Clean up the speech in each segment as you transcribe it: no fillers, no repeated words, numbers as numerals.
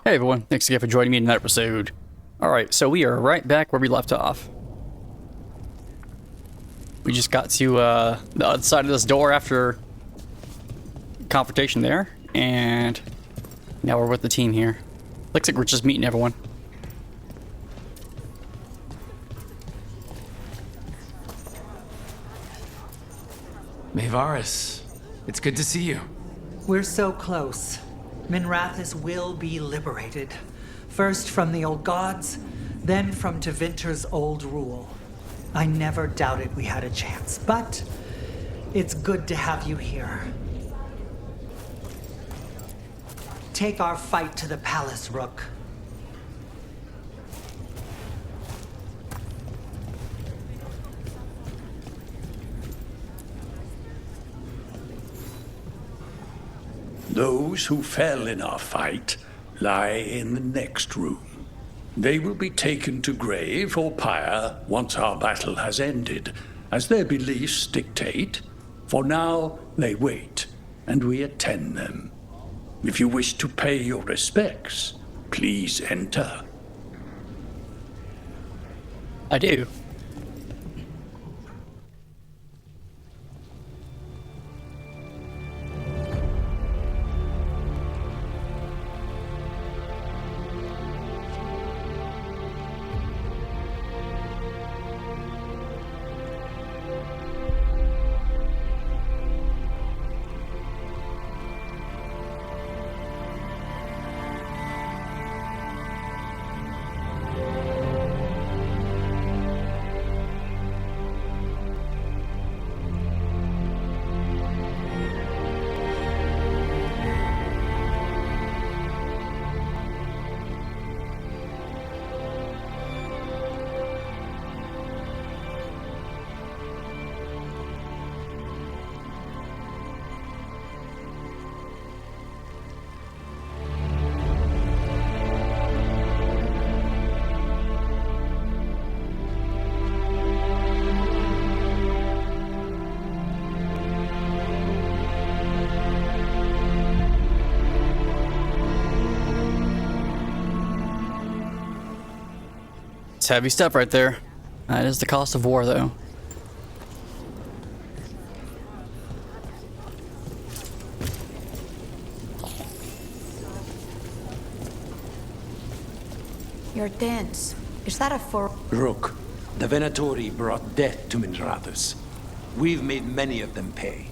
Hey everyone, thanks again for joining me in that episode. Alright, so we are right back where we left off. We just got to the other side of this door after confrontation there, and now we're with the team here. Looks like we're just meeting everyone. Varric, it's good to see you. We're so close. Minrathous will be liberated. First from the old gods, then from Tevinter's old rule. I never doubted we had a chance, but it's good to have you here. Take our fight to the palace, Rook. Those who fell in our fight lie in the next room. They will be taken to grave or pyre once our battle has ended, as their beliefs dictate. For now, they wait, and we attend them. If you wish to pay your respects, please enter. I do. It's heavy stuff right there. That is the cost of war, though. You're dense. Is that a Rook, the Venatori brought death to Minrathous. We've made many of them pay,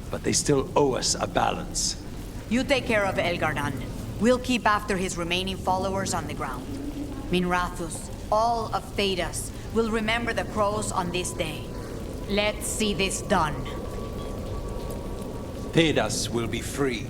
but they still owe us a balance. You take care of VeilGuard. We'll keep after his remaining followers on the ground. Minrathous, all of Thedas, will remember the crows on this day. Let's see this done. Thedas will be free.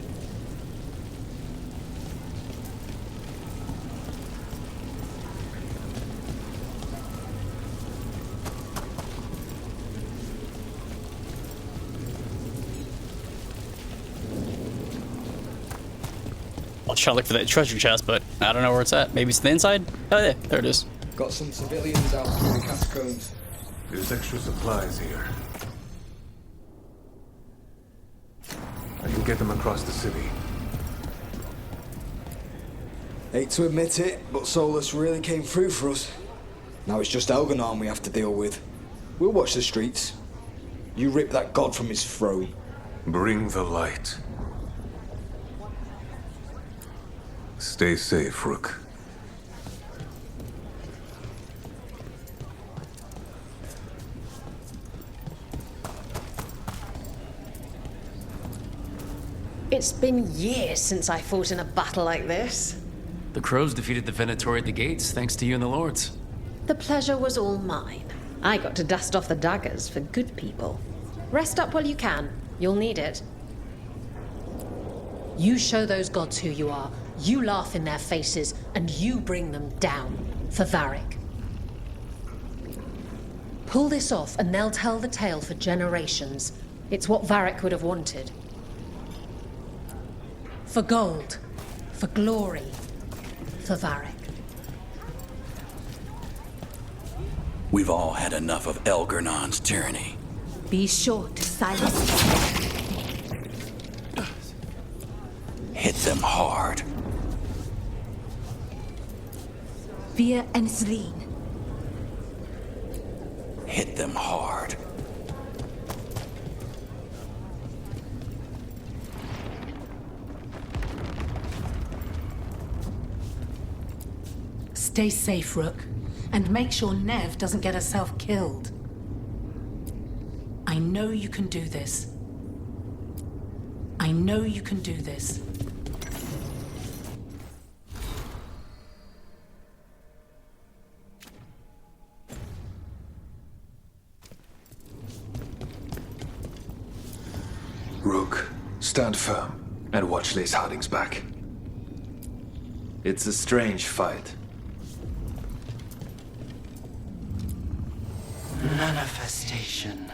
I'll try to look for that treasure chest, but I don't know where it's at. Maybe it's the inside? Oh yeah, there it is. Got some civilians out through the catacombs. There's extra supplies here. I can get them across the city. Hate to admit it, but Solas really came through for us. Now it's just Elgar'nan we have to deal with. We'll watch the streets. You rip that god from his throne. Bring the light. Stay safe, Rook. It's been years since I fought in a battle like this. The crows defeated the Venatori at the gates, thanks to you and the lords. The pleasure was all mine. I got to dust off the daggers for good people. Rest up while you can. You'll need it. You show those gods who you are. You laugh in their faces, and you bring them down for Varric. Pull this off, and they'll tell the tale for generations. It's what Varric would have wanted. For gold, for glory, for Varric. We've all had enough of Elgar'nan's tyranny. Be sure to silence them. Hit them hard. Wir Ensleen. Hit them hard. Stay safe, Rook. And make sure Nev doesn't get herself killed. I know you can do this. I know you can do this. Rook, stand firm and watch Lace Harding's back. It's a strange fight. Manifestation.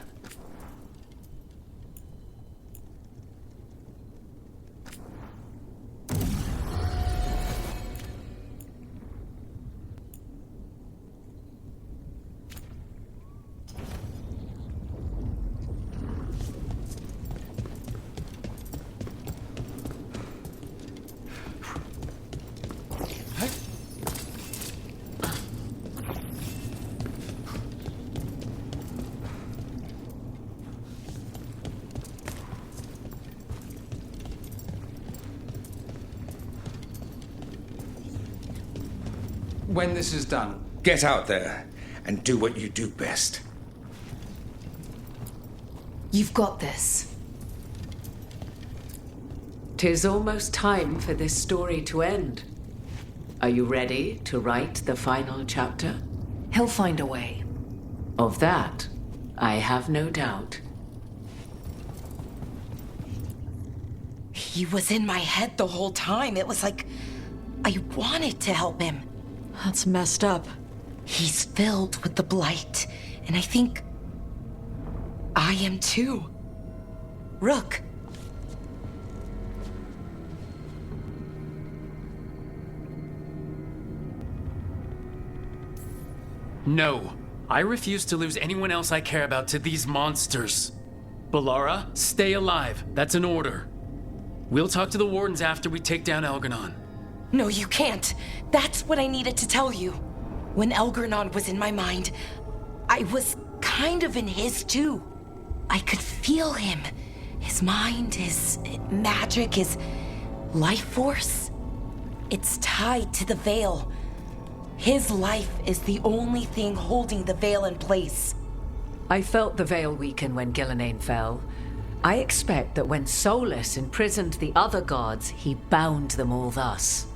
When this is done, get out there and do what you do best. You've got this. 'Tis almost time for this story to end. Are you ready to write the final chapter? He'll find a way. Of that, I have no doubt. He was in my head the whole time. It was like I wanted to help him. That's messed up. He's filled with the blight, and I think I am too. Rook. No. I refuse to lose anyone else I care about to these monsters. Balara, stay alive. That's an order. We'll talk to the wardens after we take down Elgar'nan. No, you can't. That's what I needed to tell you. When Elgar'nan was in my mind, I was kind of in his too. I could feel him. His mind, his magic, his life force. It's tied to the Veil. His life is the only thing holding the Veil in place. I felt the Veil weaken when Gillenane fell. I expect that when Solas imprisoned the other gods, he bound them all thus.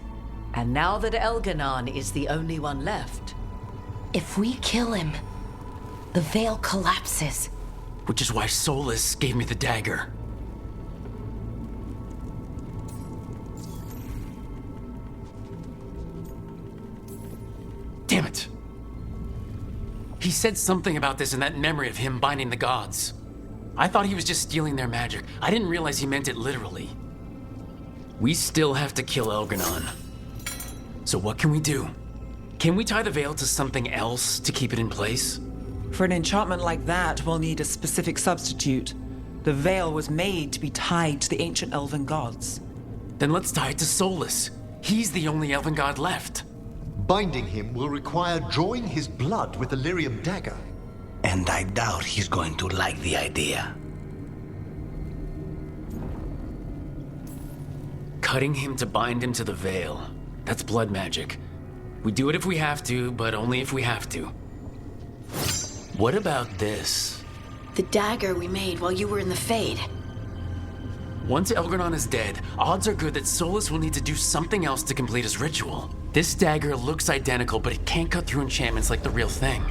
And now that Elgar'nan is the only one left... If we kill him, the Veil collapses. Which is why Solas gave me the dagger. Damn it! He said something about this in that memory of him binding the gods. I thought he was just stealing their magic. I didn't realize he meant it literally. We still have to kill Elgar'nan. So what can we do? Can we tie the Veil to something else to keep it in place? For an enchantment like that, we'll need a specific substitute. The Veil was made to be tied to the ancient elven gods. Then let's tie it to Solas. He's the only elven god left. Binding him will require drawing his blood with the lyrium dagger. And I doubt he's going to like the idea. Cutting him to bind him to the Veil. That's blood magic. We do it if we have to, but only if we have to. What about this? The dagger we made while you were in the Fade. Once Elgar'nan is dead, odds are good that Solas will need to do something else to complete his ritual. This dagger looks identical, but it can't cut through enchantments like the real thing.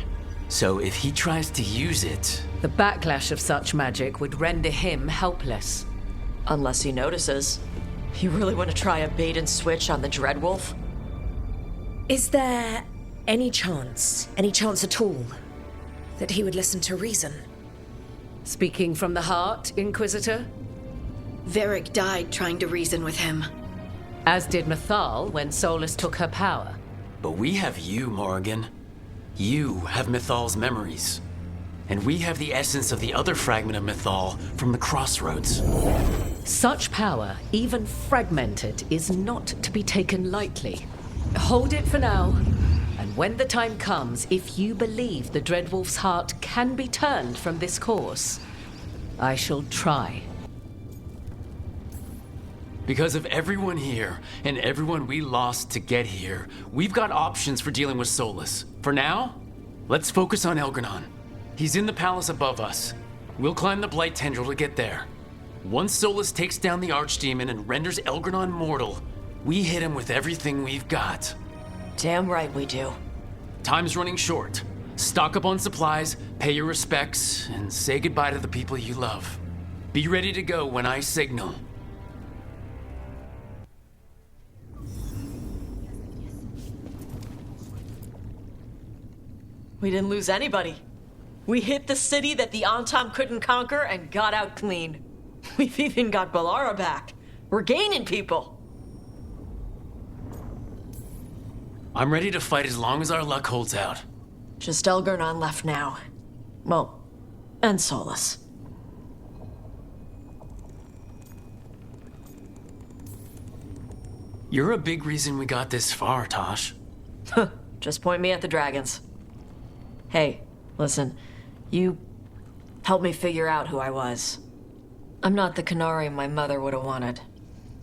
So if he tries to use it... The backlash of such magic would render him helpless. Unless he notices. You really want to try a bait and switch on the Dreadwolf? Is there any chance at all, that he would listen to reason? Speaking from the heart, Inquisitor? Varric died trying to reason with him. As did Mythal when Solas took her power. But we have you, Morrigan. You have Mythal's memories. And we have the essence of the other fragment of Mythal from the Crossroads. Such power, even fragmented, is not to be taken lightly. Hold it for now. And when the time comes, if you believe the Dreadwolf's heart can be turned from this course, I shall try. Because of everyone here, and everyone we lost to get here, we've got options for dealing with Solas. For now, let's focus on Elgar'nan. He's in the palace above us. We'll climb the Blight Tendril to get there. Once Solas takes down the Archdemon and renders Elgar'nan mortal, we hit him with everything we've got. Damn right we do. Time's running short. Stock up on supplies, pay your respects, and say goodbye to the people you love. Be ready to go when I signal. We didn't lose anybody. We hit the city that the Antam couldn't conquer and got out clean. We've even got Balara back. We're gaining people. I'm ready to fight as long as our luck holds out. Just Elgar'nan left now. Well, and Solas. You're a big reason we got this far, Tosh. Just point me at the dragons. Hey, listen. You helped me figure out who I was. I'm not the Canary my mother would have wanted.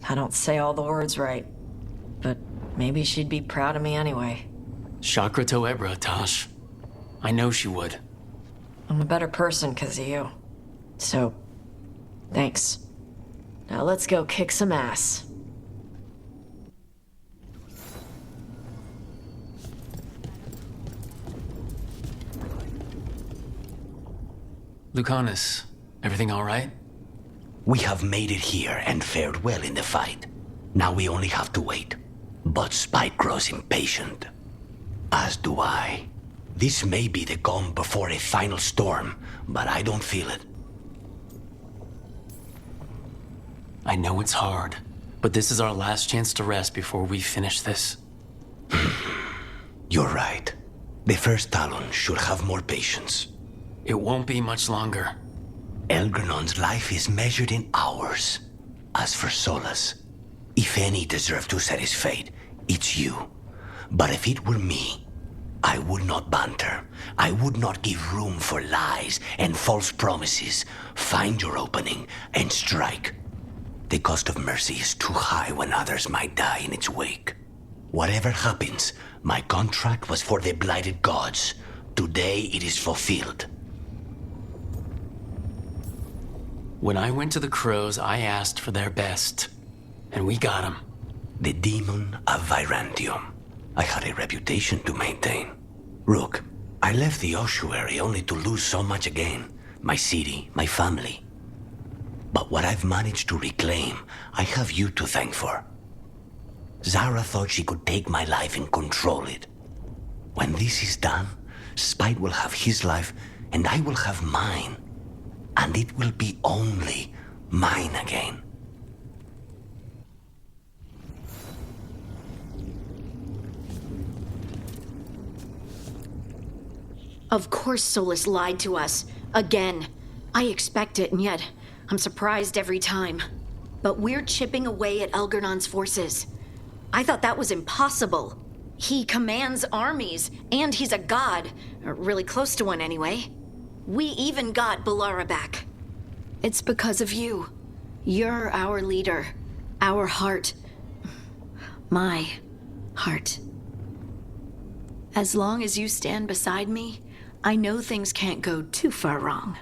I don't say all the words right. But maybe she'd be proud of me anyway. Chakra to Ebra, Tosh. I know she would. I'm a better person because of you. So, thanks. Now let's go kick some ass. Lucanus, everything all right? We have made it here and fared well in the fight. Now we only have to wait. But Spike grows impatient. As do I. This may be the calm before a final storm, but I don't feel it. I know it's hard, but this is our last chance to rest before we finish this. You're right. The first Talon should have more patience. It won't be much longer. Elgar'nan's life is measured in hours. As for Solas, if any deserve to set his fate, it's you. But if it were me, I would not banter. I would not give room for lies and false promises. Find your opening and strike. The cost of mercy is too high when others might die in its wake. Whatever happens, my contract was for the blighted gods. Today it is fulfilled. When I went to the Crows, I asked for their best. And we got them. The demon of Virantium. I had a reputation to maintain. Rook, I left the ossuary only to lose so much again. My city, my family. But what I've managed to reclaim, I have you to thank for. Zara thought she could take my life and control it. When this is done, Spite will have his life, and I will have mine. And it will be only mine again. Of course Solas lied to us. Again. I expect it, and yet I'm surprised every time. But we're chipping away at Elgar'nan's forces. I thought that was impossible. He commands armies, and he's a god. Or really close to one, anyway. We even got Balara back. It's because of you. You're our leader. Our heart. My heart. As long as you stand beside me, I know things can't go too far wrong.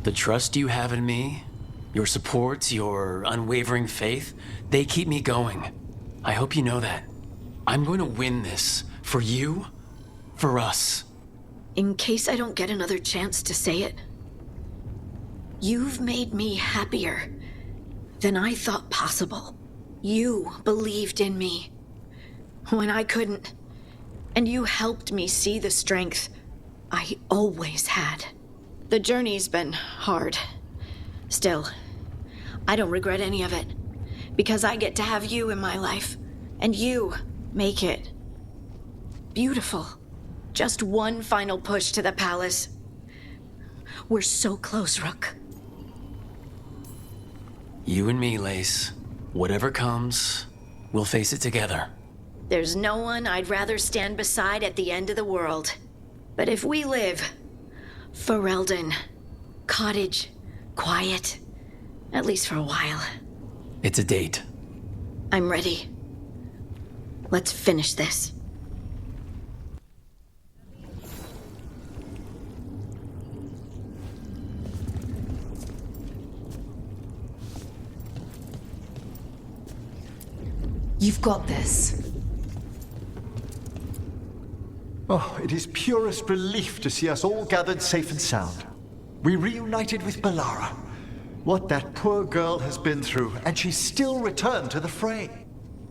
The trust you have in me, your support, your unwavering faith, they keep me going. I hope you know that. I'm going to win this. For you, for us. In case I don't get another chance to say it, you've made me happier than I thought possible. You believed in me when I couldn't, and you helped me see the strength I always had. The journey's been hard. Still, I don't regret any of it, because I get to have you in my life, and you make it beautiful. Just one final push to the palace. We're so close, Rook. You and me, Lace. Whatever comes, we'll face it together. There's no one I'd rather stand beside at the end of the world. But if we live, Ferelden, cottage, quiet, at least for a while. It's a date. I'm ready. Let's finish this. You've got this. Oh, it is purest relief to see us all gathered safe and sound. We reunited with Balara. What that poor girl has been through, and she still returned to the fray.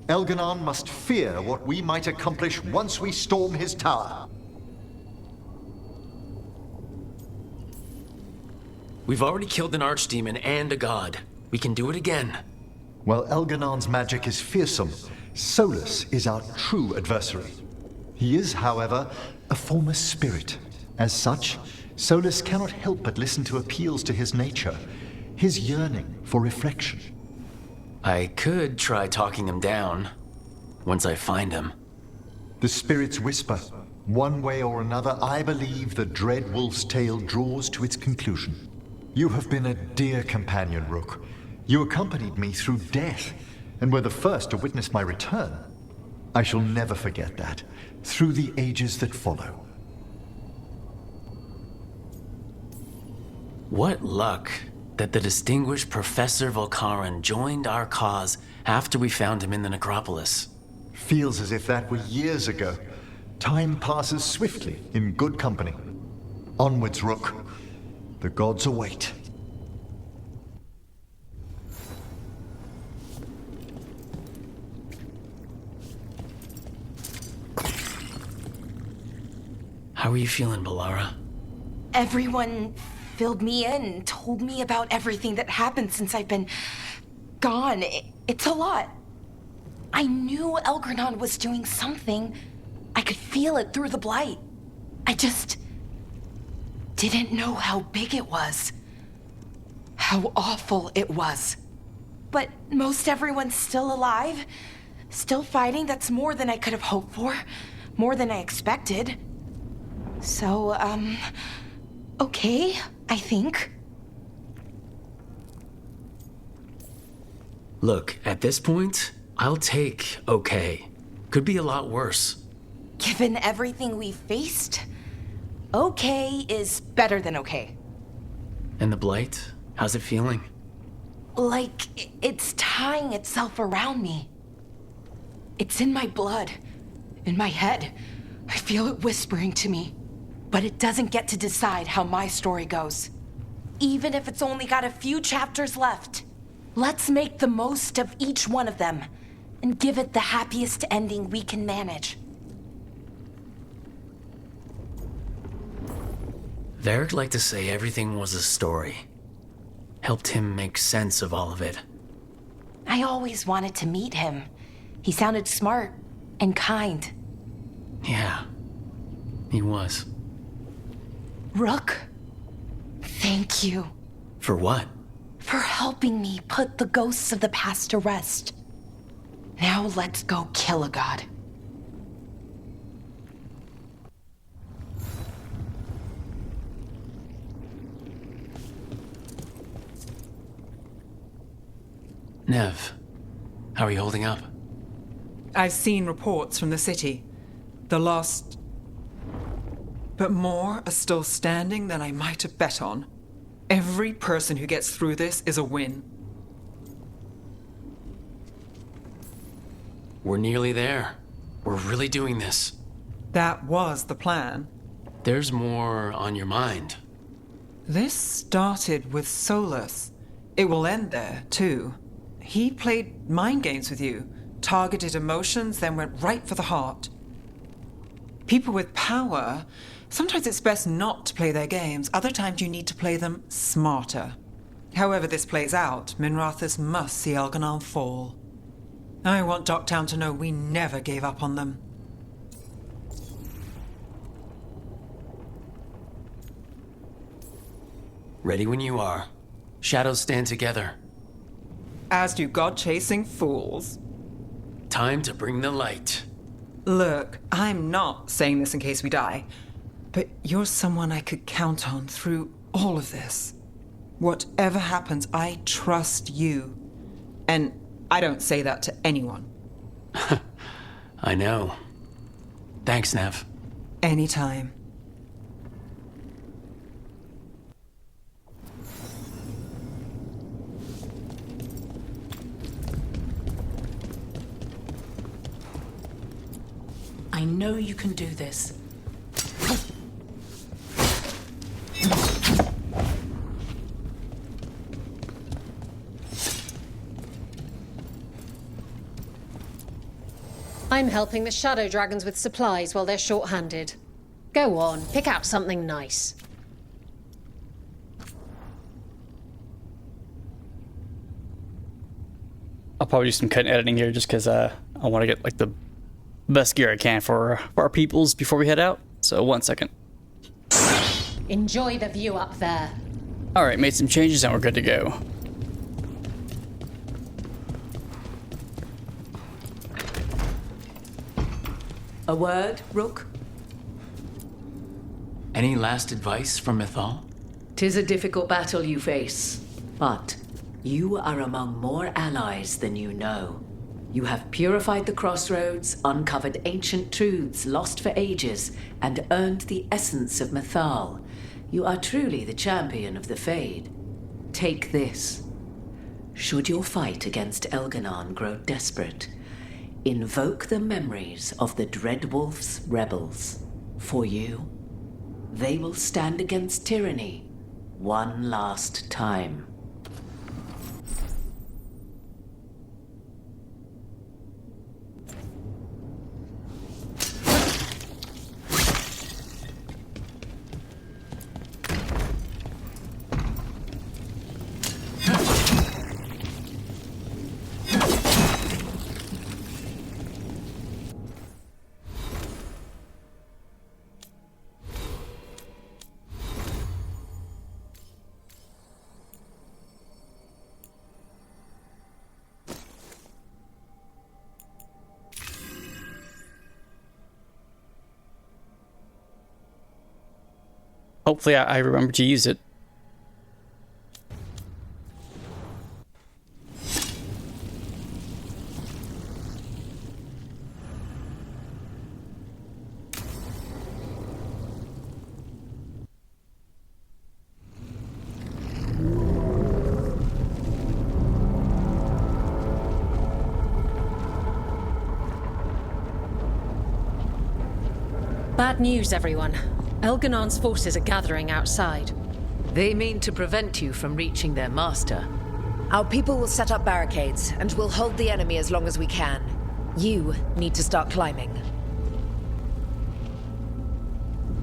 Elganon must fear what we might accomplish once we storm his tower. We've already killed an archdemon and a god. We can do it again. While Elganon's magic is fearsome, Solas is our true adversary. He is, however, a former spirit. As such, Solas cannot help but listen to appeals to his nature, his yearning for reflection. I could try talking him down, once I find him. The spirits whisper. One way or another, I believe the dread wolf's tale draws to its conclusion. You have been a dear companion, Rook. You accompanied me through death, and were the first to witness my return. I shall never forget that, through the ages that follow. What luck that the distinguished Professor Volcaran joined our cause after we found him in the necropolis. Feels as if that were years ago. Time passes swiftly in good company. Onwards, Rook. The gods await. How are you feeling, Balara? Everyone filled me in and told me about everything that happened since I've been gone. It's a lot. I knew Elgranon was doing something. I could feel it through the blight. I just didn't know how big it was. How awful it was. But most everyone's still alive. Still fighting. That's more than I could have hoped for. More than I expected. So, okay, I think. Look, at this point, I'll take okay. Could be a lot worse. Given everything we faced, okay is better than okay. And the blight? How's it feeling? Like it's tying itself around me. It's in my blood, in my head. I feel it whispering to me. But it doesn't get to decide how my story goes. Even if it's only got a few chapters left. Let's make the most of each one of them and give it the happiest ending we can manage. Varric liked to say everything was a story. Helped him make sense of all of it. I always wanted to meet him. He sounded smart and kind. Yeah, he was. Rook, thank you. For what? For helping me put the ghosts of the past to rest. Now let's go kill a god. Nev, how are you holding up? I've seen reports from the city. The lost... But more are still standing than I might have bet on. Every person who gets through this is a win. We're nearly there. We're really doing this. That was the plan. There's more on your mind. This started with Solas. It will end there, too. He played mind games with you, targeted emotions, then went right for the heart. People with power, sometimes it's best not to play their games. Other times you need to play them smarter. However this plays out, Minrathous must see Elganon fall. I want Docktown to know we never gave up on them. Ready when you are. Shadows stand together. As do God-chasing fools. Time to bring the light. Look, I'm not saying this in case we die, but you're someone I could count on through all of this. Whatever happens, I trust you. And I don't say that to anyone. I know. Thanks, Nev. Anytime. I know you can do this. I'm helping the Shadow Dragons with supplies while they're short-handed. Go on, pick out something nice. I'll probably do some cut and editing here just because I want to get like the best gear I can for our peoples before we head out. So 1 second. Enjoy the view up there. All right, made some changes and we're good to go. A word, Rook? Any last advice from Mythal? 'Tis a difficult battle you face, but you are among more allies than you know. You have purified the crossroads, uncovered ancient truths lost for ages, and earned the essence of Mythal. You are truly the champion of the Fade. Take this. Should your fight against Elganon grow desperate, invoke the memories of the Dreadwolf's rebels. For you, they will stand against tyranny one last time. Hopefully I remember to use it. Bad news, everyone. Elganon's forces are gathering outside. They mean to prevent you from reaching their master. Our people will set up barricades, and we'll hold the enemy as long as we can. You need to start climbing.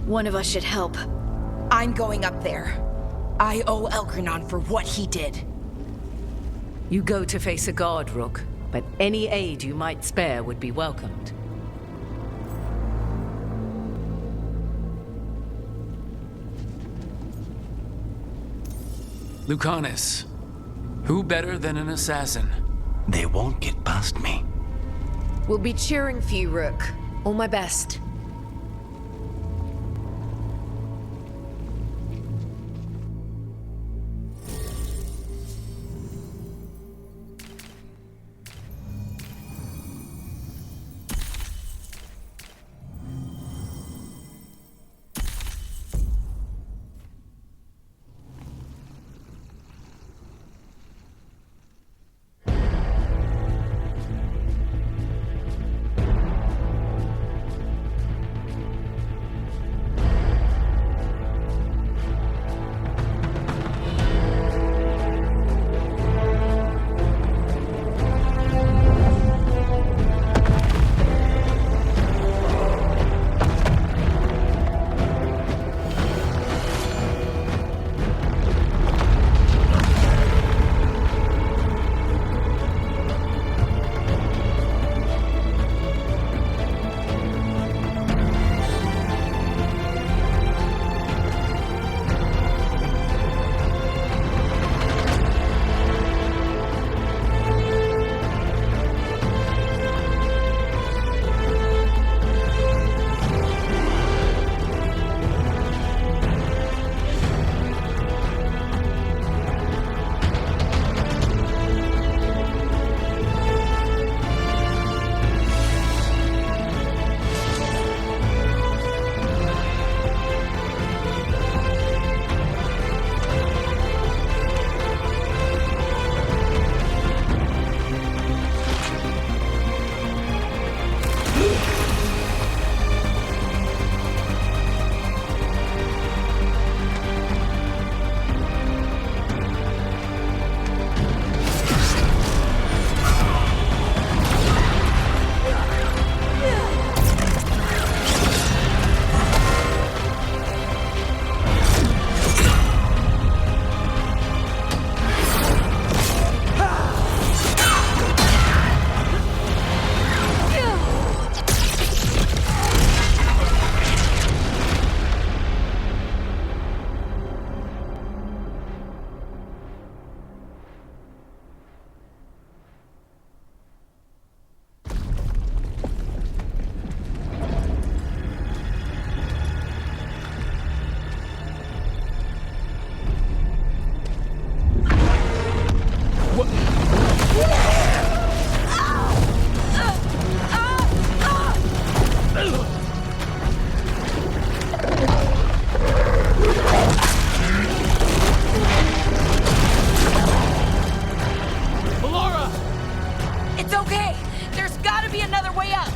One of us should help. I'm going up there. I owe Elgranon for what he did. You go to face a god, Rook, but any aid you might spare would be welcomed. Lucanus. Who better than an assassin? They won't get past me. We'll be cheering for you, Rook. All my best. It's okay. There's gotta be another way up.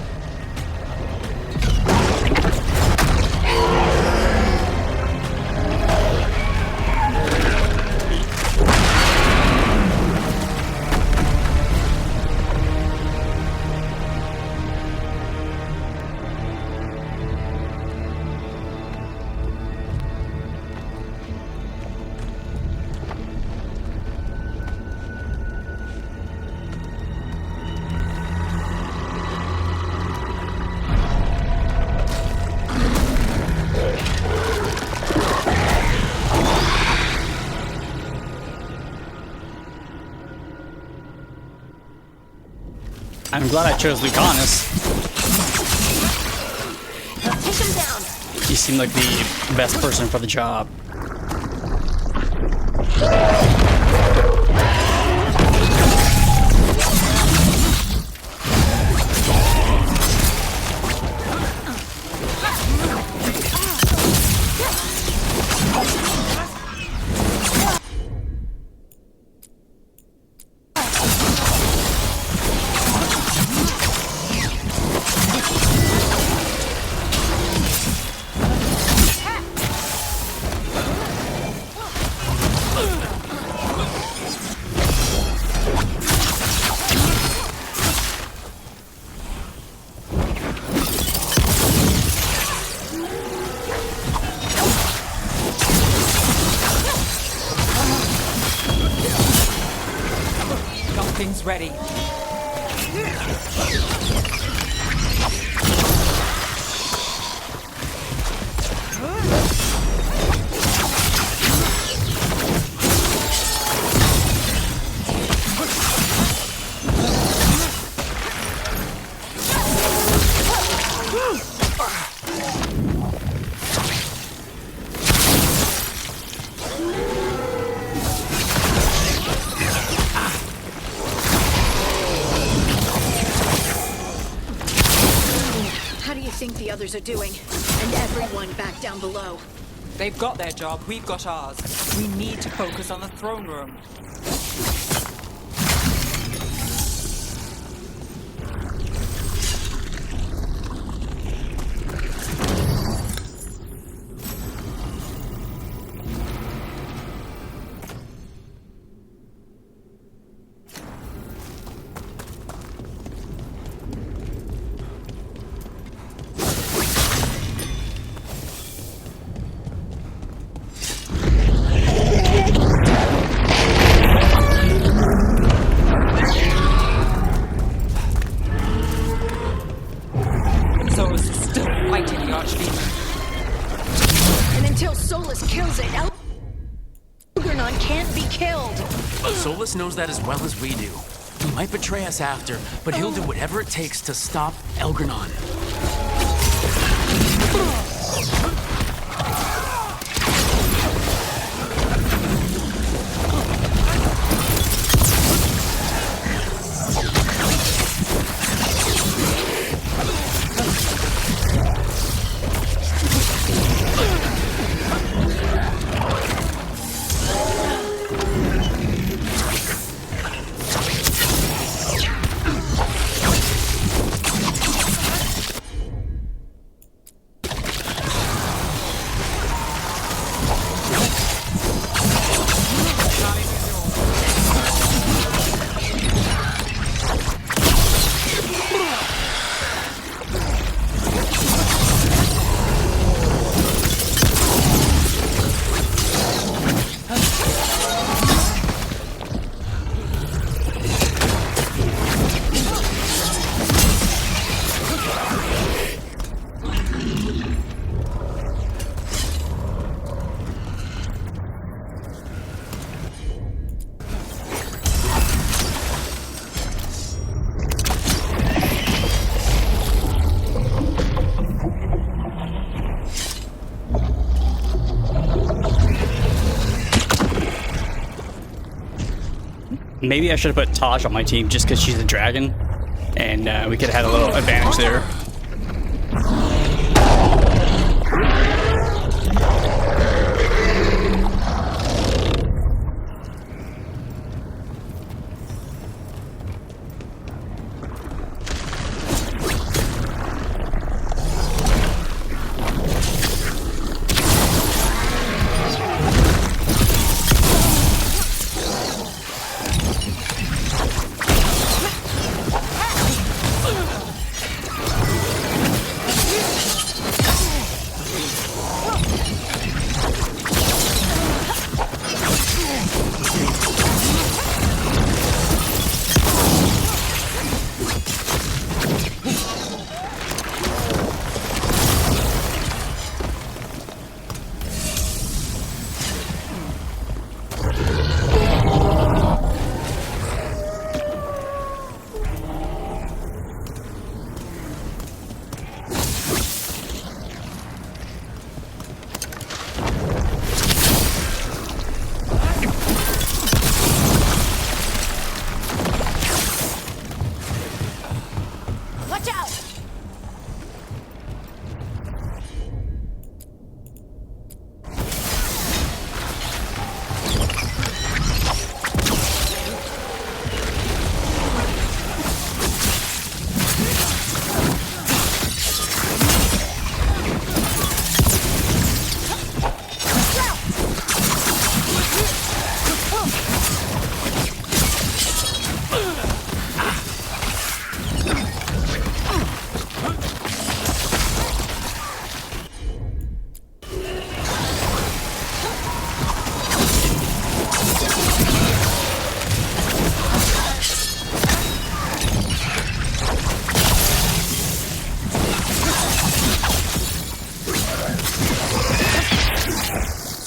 I'm glad I chose Lucanus. Take him down. He seemed like the best person for the job. Something's ready. The others are doing, and everyone back down below. They've got their job, we've got ours. We need to focus on the throne room. Solas knows that as well as we do. He might betray us after, but he'll do whatever it takes to stop Elgranon. Maybe I should have put Taj on my team just because she's a dragon, and we could have had a little advantage there.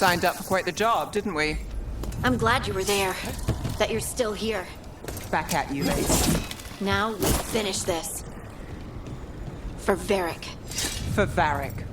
signed up for quite the job, didn't we? I'm glad you were there. That you're still here. Back at you, ladies. Now we finish this. For Varric. For Varric.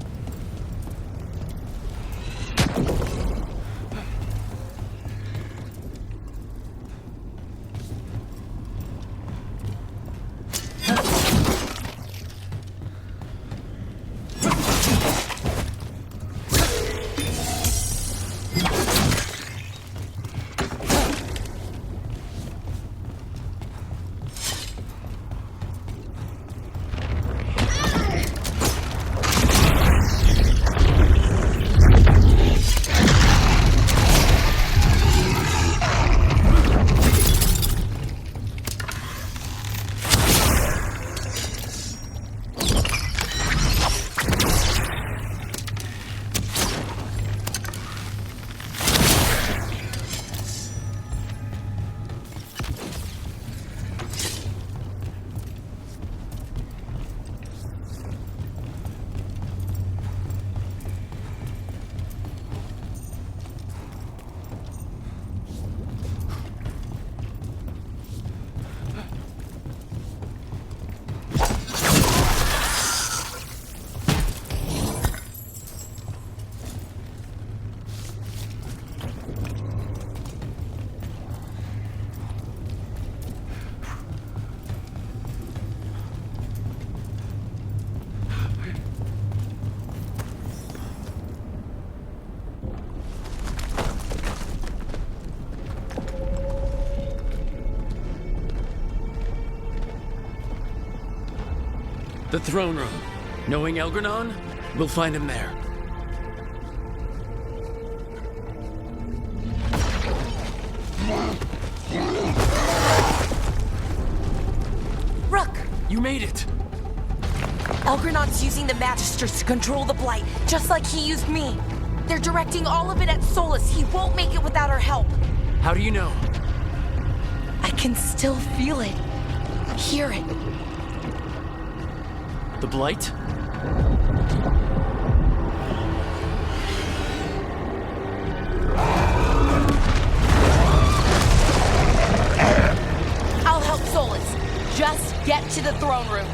The throne room. Knowing Elgranon, we'll find him there. Rook! You made it! Elgranon's using the Magisters to control the Blight, just like he used me. They're directing all of it at Solas. He won't make it without our help. How do you know? I can still feel it. Hear it. The Blight? I'll help Solas. Just get to the throne room.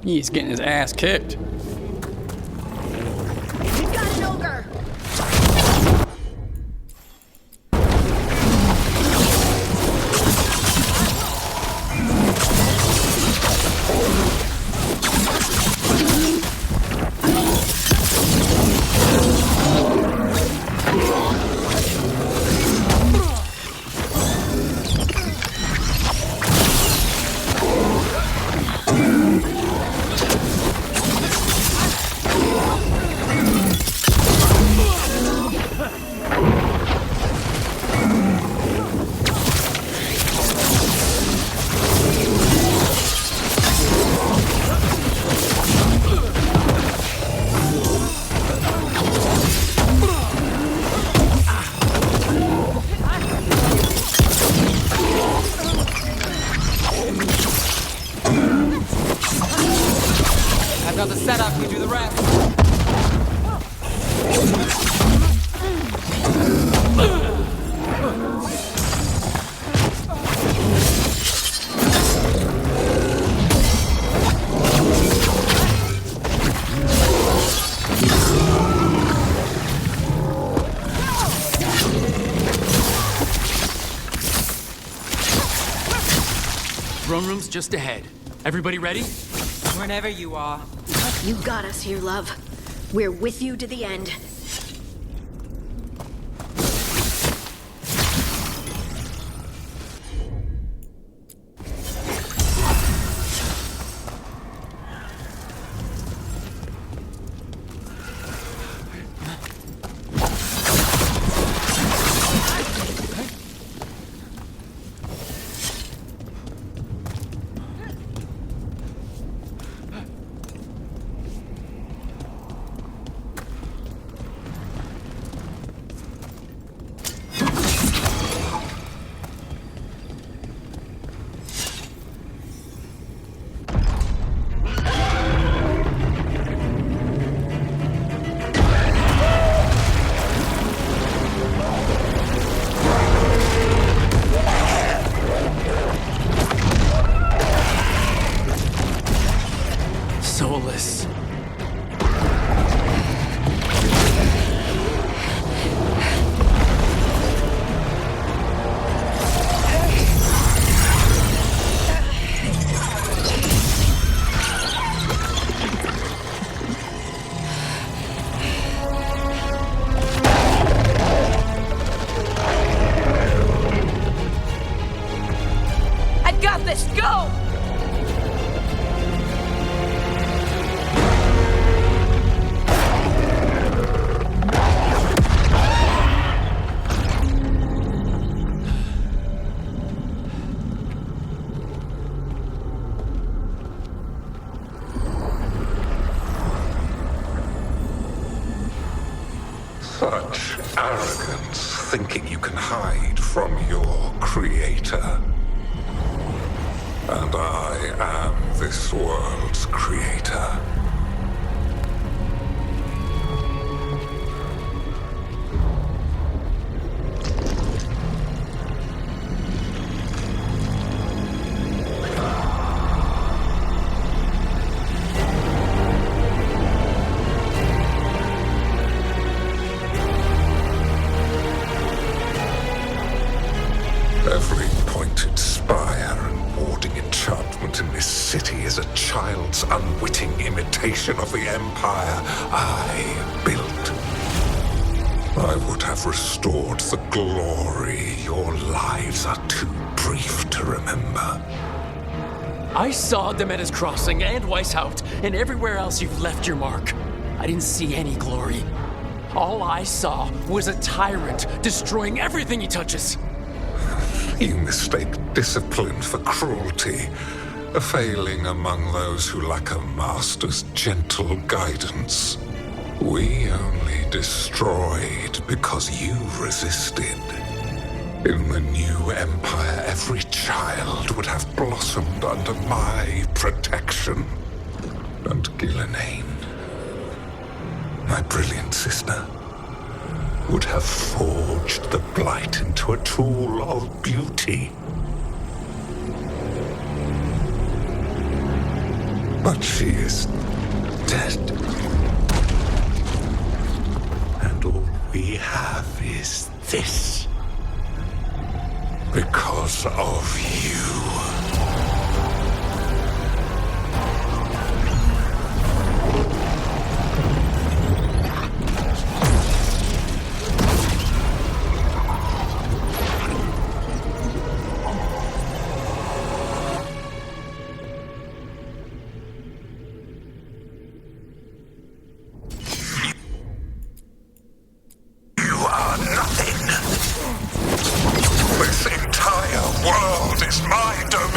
He's getting his ass kicked. We've got an ogre! I've got the setup, you do the rest. just ahead. Everybody ready? Whenever you are. You got us here, love. We're with you to the end. Solas. I got this! Go! Such arrogance, thinking you can hide from your creator. And I am this world's creator. Every pointed spire and warding enchantment in this city is a child's unwitting imitation of the empire I built. I would have restored the glory. Your lives are too brief to remember. I saw Demeter's Crossing and Weishaupt, and everywhere else you've left your mark. I didn't see any glory. All I saw was a tyrant destroying everything he touches. You mistake discipline for cruelty, a failing among those who lack a master's gentle guidance. We only destroyed because you resisted. In the new empire, every child would have blossomed under my protection. And Gillenane, my brilliant sister, would have forged the blight into a tool of beauty. But she is dead. And all we have is this. Because of you. This entire world is my domain.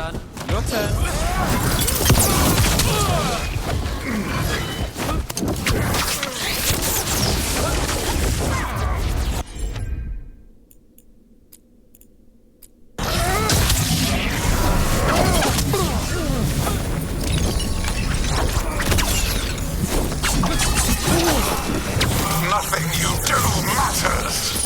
done. Your turn. Nothing you do matters.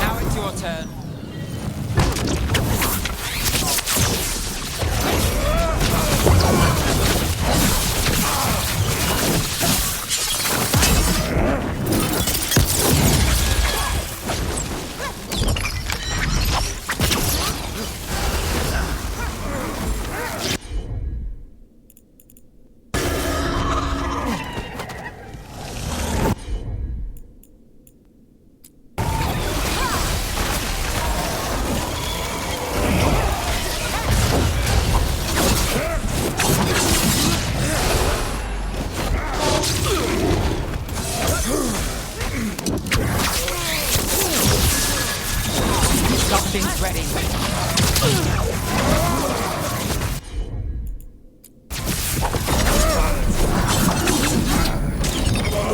Now it's your turn. Something's ready.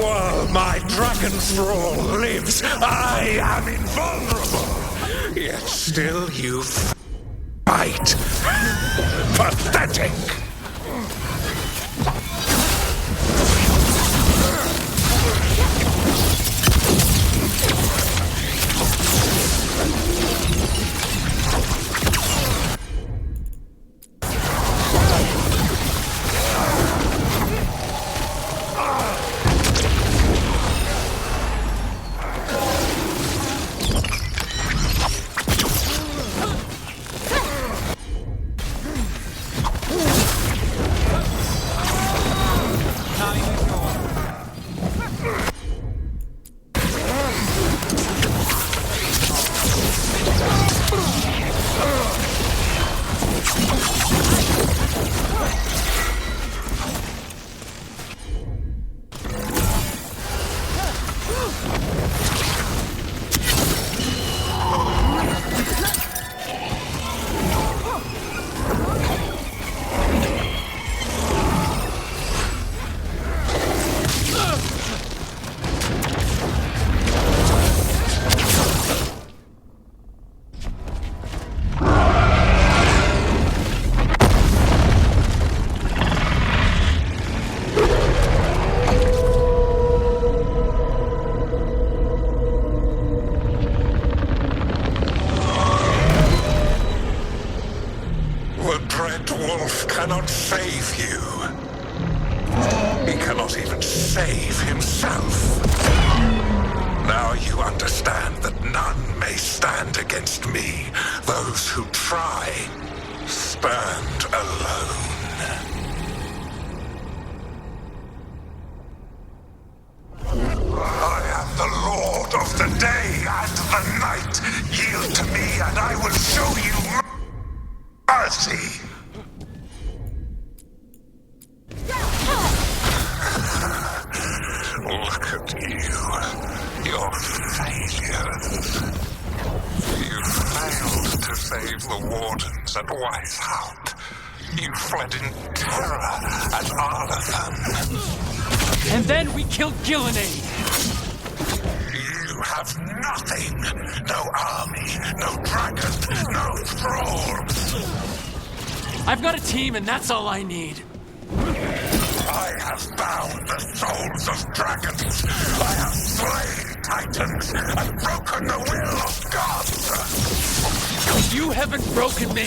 While my dragon thrall lives, I am invulnerable. Yet still you fight. Pathetic! Cannot save you. He cannot even save himself. Now you understand that none may stand against me. Those who try stand alone. I am the Lord of the day and the night. Yield to me and I will show you mercy. Look at you. Your failures. You failed to save the wardens at Weishaupt. You fled in terror at Arlathan. And then we killed Gillenade. You have nothing. No army, no dragon, no thralls. I've got a team and that's all I need. I have bound the souls of dragons. I have slain titans and broken the will of gods. You haven't broken me.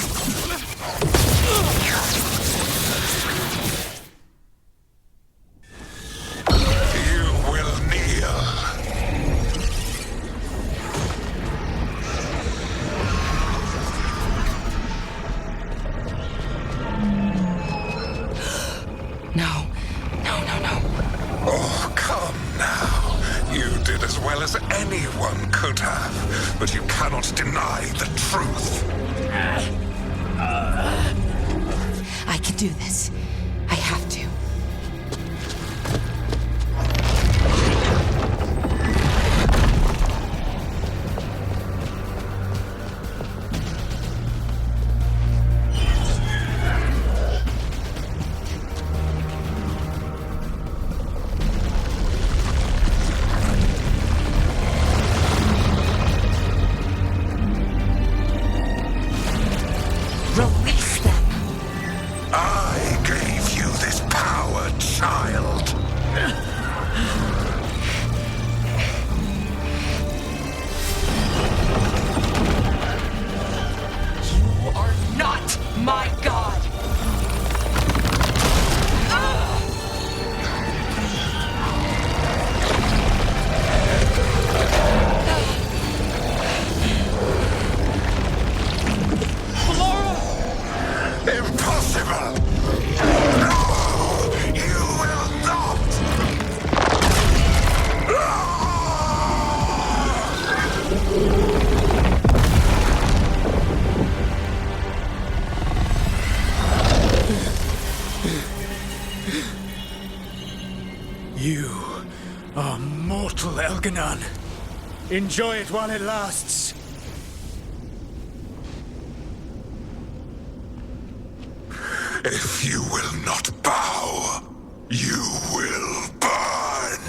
You will kneel. No. Oh, come now. You did as well as anyone could have, but you cannot deny the truth. I can do this. I have to. Release them! I gave you this power, child. You are not my god! Impossible! No! You will not! You are mortal, Elganon. Enjoy it while it lasts. If you will not bow, you will burn!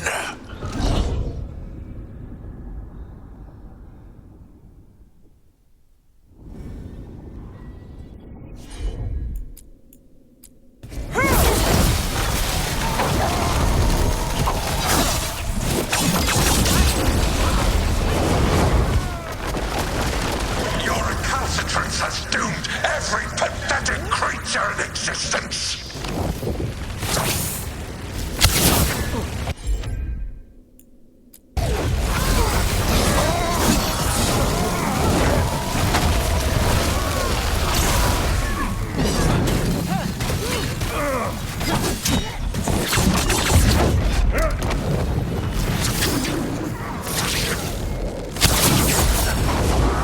Your recalcitrance has doomed every pathetic creature in existence!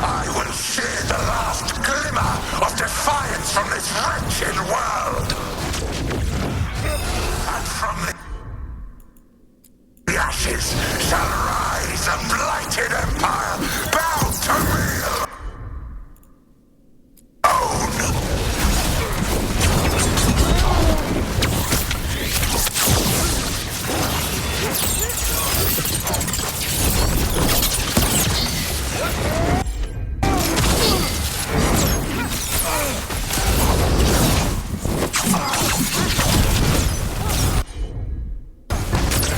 I will sear the last glimmer of defiance from this wretched world! And from the ashes shall rise a blighted empire bound to me alone!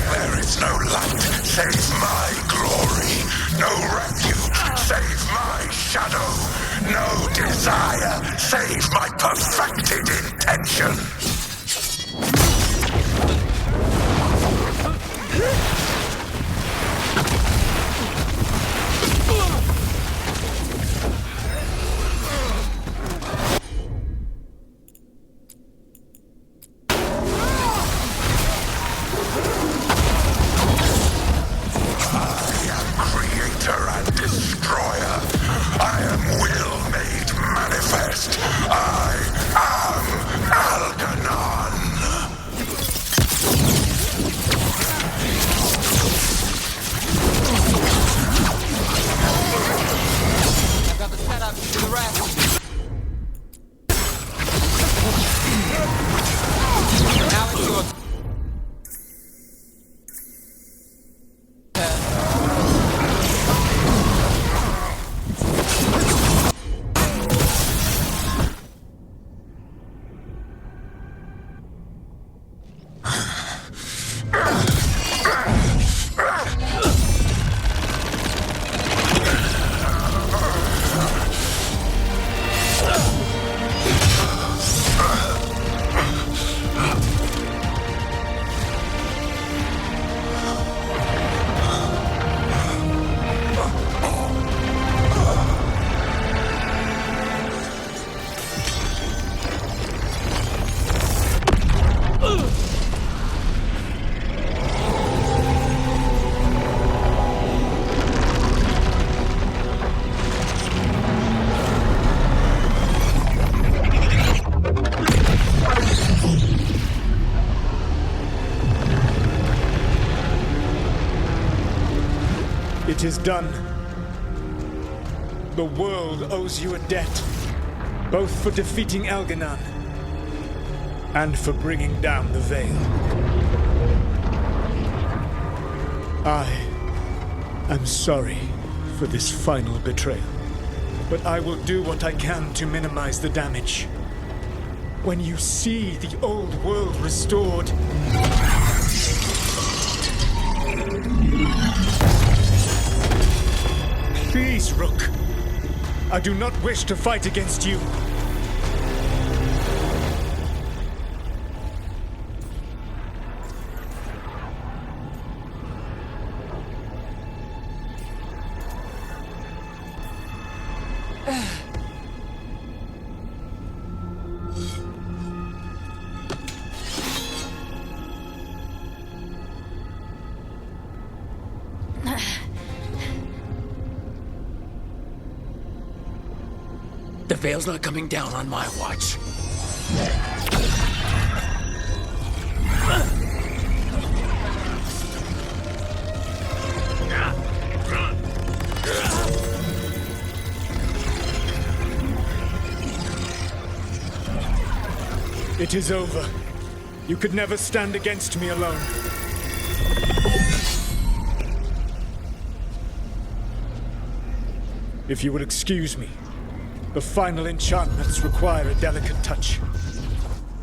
There is no light save my glory, no refuge save my shadow, no desire save my perfected intention. Creator and destroyer. I am will made manifest. I am Elganon. It is done. The world owes you a debt, both for defeating Elganon and for bringing down the Veil. I am sorry for this final betrayal, but I will do what I can to minimize the damage. When you see the old world restored, please, Rook. I do not wish to fight against you. The Veil's not coming down on my watch. It is over. You could never stand against me alone. If you will excuse me, the final enchantments require a delicate touch.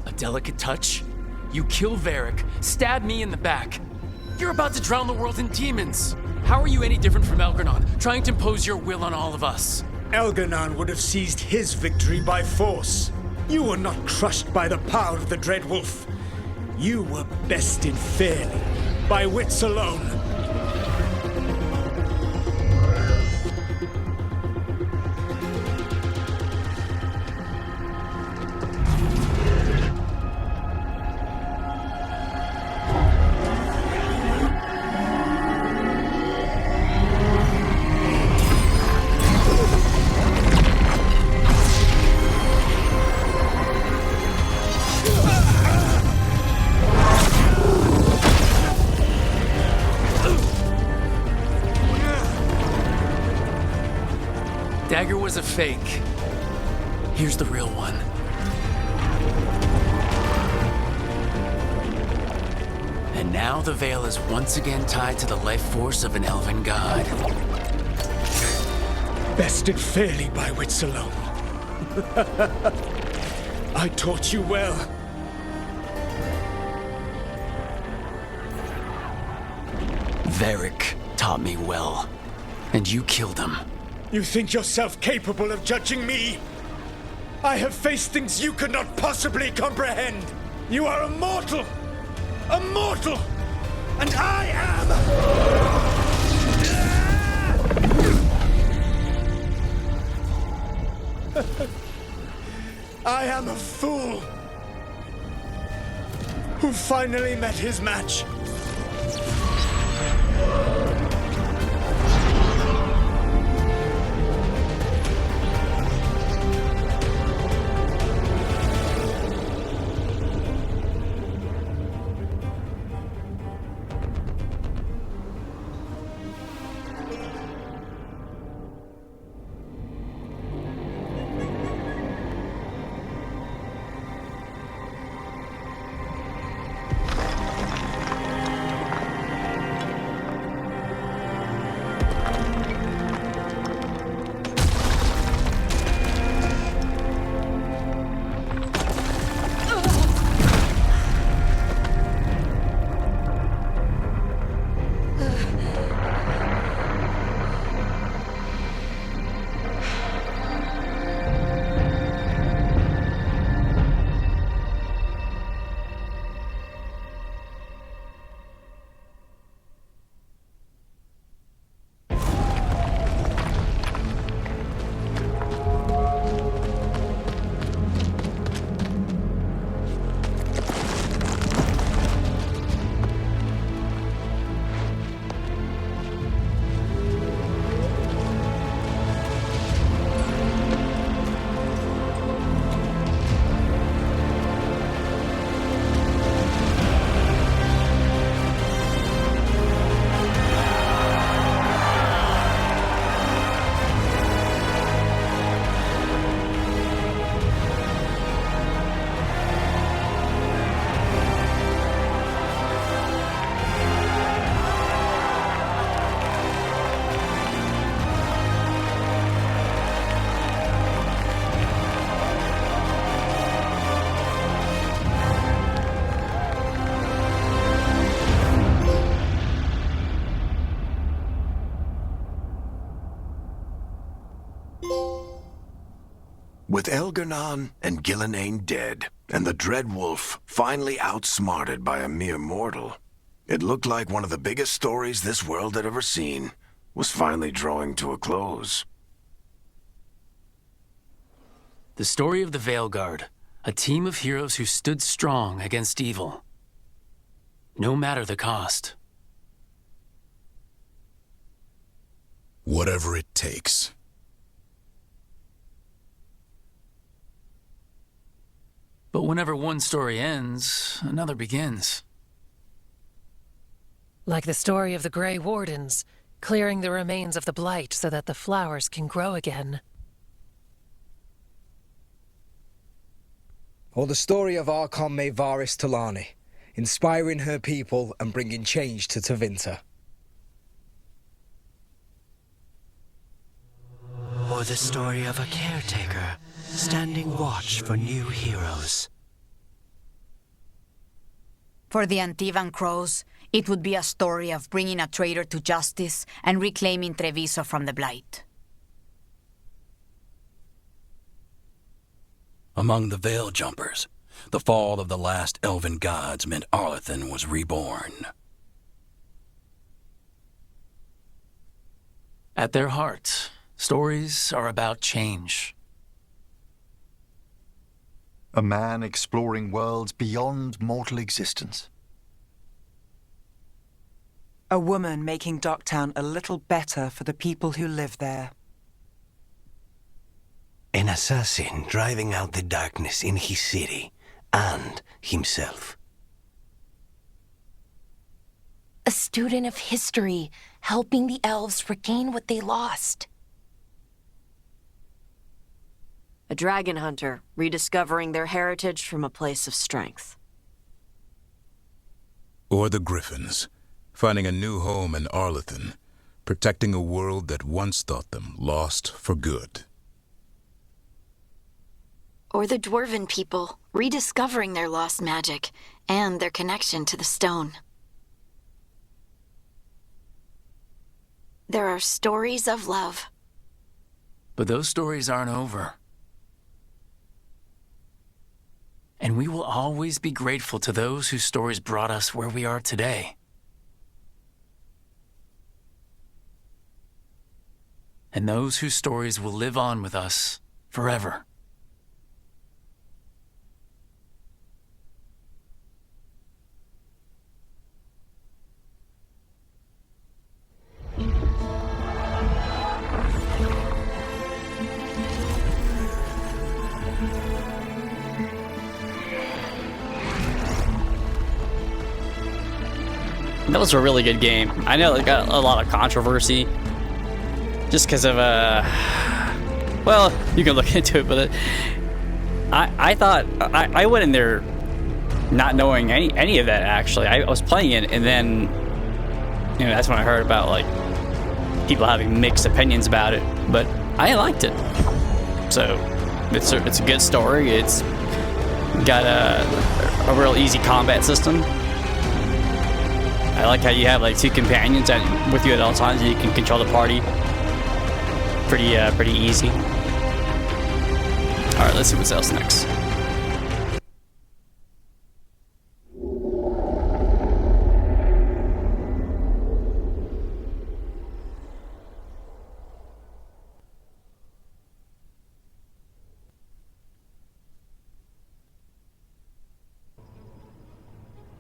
A delicate touch? You kill Varric, stab me in the back. You're about to drown the world in demons. How are you any different from Elganon, trying to impose your will on all of us? Elganon would have seized his victory by force. You were not crushed by the power of the Dread Wolf. You were bested fairly, by wits alone. Dagger was a fake. Here's the real one. And now the Veil is once again tied to the life force of an elven god. Bested fairly by wits alone. I taught you well. Varric taught me well, and you killed him. You think yourself capable of judging me? I have faced things you could not possibly comprehend. You are a mortal! A mortal! And I am... I am a fool who finally met his match. With Elgar'nan and Gillenane dead, and the Dread Wolf finally outsmarted by a mere mortal, it looked like one of the biggest stories this world had ever seen was finally drawing to a close. The story of the VeilGuard, a team of heroes who stood strong against evil, no matter the cost. Whatever it takes. But whenever one story ends, another begins. Like the story of the Grey Wardens, clearing the remains of the Blight so that the flowers can grow again. Or the story of Archon May Varys Talani, inspiring her people and bringing change to Tevinter. Or the story of a caretaker, standing watch for new heroes. For the Antivan Crows, it would be a story of bringing a traitor to justice and reclaiming Treviso from the Blight. Among the Veil Jumpers, the fall of the last elven gods meant Arlathan was reborn. At their heart, stories are about change. A man exploring worlds beyond mortal existence. A woman making Docktown a little better for the people who live there. An assassin driving out the darkness in his city and himself. A student of history, helping the elves regain what they lost. A dragon hunter, rediscovering their heritage from a place of strength. Or the Griffins, finding a new home in Arlathan, protecting a world that once thought them lost for good. Or the Dwarven people, rediscovering their lost magic and their connection to the stone. There are stories of love. But those stories aren't over. And we will always be grateful to those whose stories brought us where we are today. And those whose stories will live on with us forever. That was a really good game. I know it got a lot of controversy just because of well, you can look into it, but I thought I went in there not knowing any of that. Actually, I was playing it, and then you know that's when I heard about like people having mixed opinions about it. But I liked it, so it's a good story. It's got a real easy combat system. I like how you have like two companions with you at all times, and you can control the party pretty easy. All right, let's see what's else next.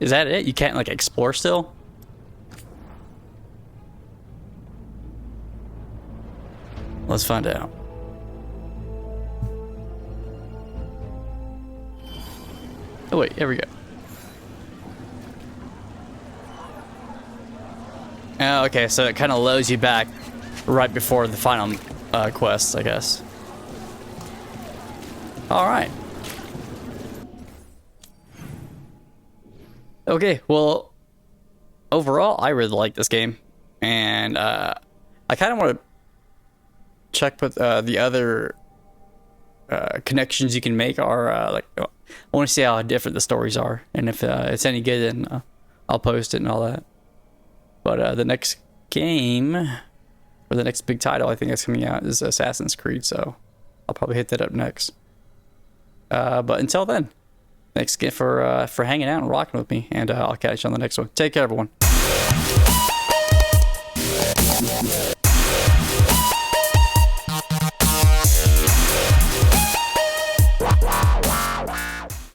Is that it? You can't like explore still? Let's find out. Oh wait, here we go. Oh, okay, so it kind of loads you back right before the final quest, I guess. All right. Okay, well, overall, I really like this game, and I kind of want to check what the other connections you can make are. Like, I want to see how different the stories are, and if it's any good, then I'll post it and all that. But the next game, or the next big title I think that's coming out is Assassin's Creed, so I'll probably hit that up next. But until then, thanks again for hanging out and rocking with me, and I'll catch you on the next one. Take care, everyone.